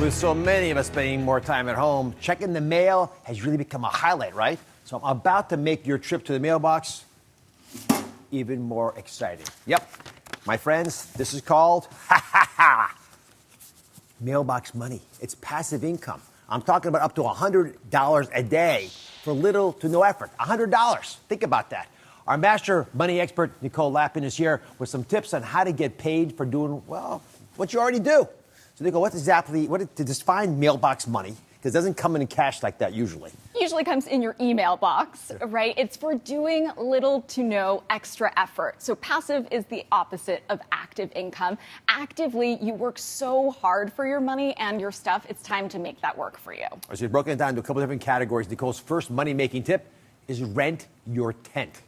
With so many of us spending more time at home, checking the mail has really become a highlight, right? So I'm about to make your trip to the mailbox even more exciting. Yep, my friends, this is called mailbox money. It's passive income. I'm talking about up to $100 a day for little to no effort. $100. Think about that. Our master money expert, Nicole Lapin, is here with some tips on how to get paid for doing, well, what you already do. So, Nicole, what to define mailbox money? Because it doesn't come in cash like that usually. Usually comes in your email box, right? It's for doing little to no extra effort. So passive is the opposite of active income. Actively, you work so hard for your money and your stuff, it's time to make that work for you. So we've broken it down into a couple different categories. Nicole's first money-making tip is rent your tent.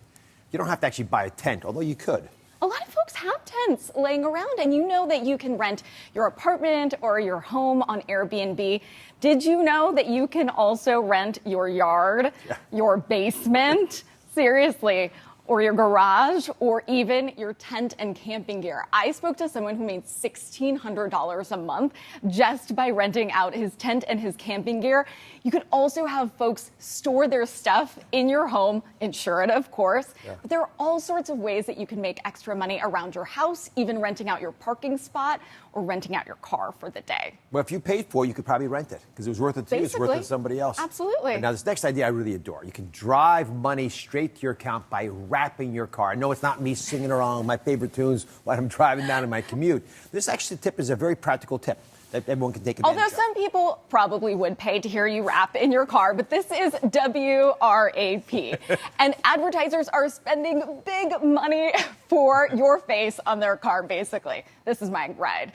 You don't have to actually buy a tent, although you could. A lot of folks have tents laying around, and you know that you can rent your apartment or your home on Airbnb. Did you know that you can also rent your yard, your basement, seriously, or your garage, or even your tent and camping gear? I spoke to someone who made $1,600 a month just by renting out his tent and his camping gear. You could also have folks store their stuff in your home, insure it, of course. But there are all sorts of ways that you can make extra money around your house, even renting out your parking spot or renting out your car for the day. Well, if you paid for it, you could probably rent it because it was worth it to you. It's worth it to somebody else. Absolutely. And now, this next idea I really adore. You can drive money straight to your account by wrapping your car. I know it's not me singing along my favorite tunes while I'm driving down in my commute. This actually tip is a very practical tip that everyone can take advantage of. Although some people probably would pay to hear you rap in your car, but this is WRAP. And advertisers are spending big money for your face on their car, basically. This is my ride.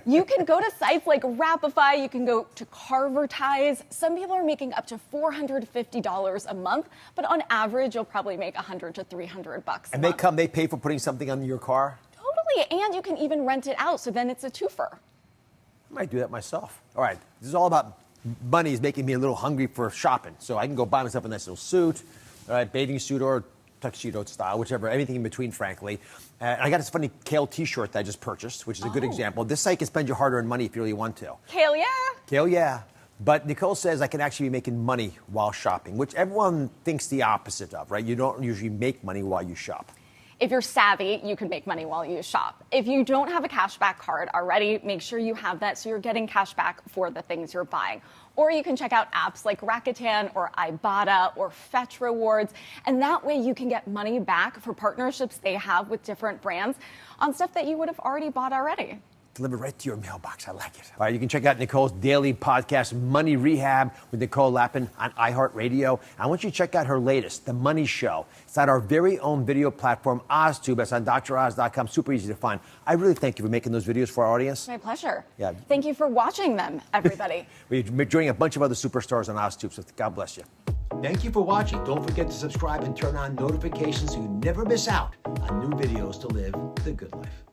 You can go to sites like Rapify. You can go to Carvertise. Some people are making up to $450 a month, but on average, you'll probably make $100 to $300 a month. And they pay for putting something on your car? Totally, and you can even rent it out, so then it's a twofer. I might do that myself. All right, this is all about money is making me a little hungry for shopping. So I can go buy myself a nice little suit, all right, bathing suit or tuxedo style, whichever, anything in between, frankly. And I got this funny Kale t-shirt that I just purchased, which is a good example. This site can spend your hard-earned money if you really want to. Kale, yeah. Kale, yeah. But Nicole says I can actually be making money while shopping, which everyone thinks the opposite of, right? You don't usually make money while you shop. If you're savvy, you can make money while you shop. If you don't have a cashback card already, make sure you have that so you're getting cashback for the things you're buying. Or you can check out apps like Rakuten or Ibotta or Fetch Rewards, and that way you can get money back for partnerships they have with different brands on stuff that you would have already bought already. Delivered right to your mailbox. I like it. All right, you can check out Nicole's daily podcast, Money Rehab with Nicole Lapin on iHeartRadio. I want you to check out her latest, The Money Show. It's on our very own video platform, OzTube. That's on DrOz.com. Super easy to find. I really thank you for making those videos for our audience. My pleasure. Yeah. Thank you for watching them, everybody. We're joining a bunch of other superstars on OzTube, so God bless you. Thank you for watching. Don't forget to subscribe and turn on notifications so you never miss out on new videos to live the good life.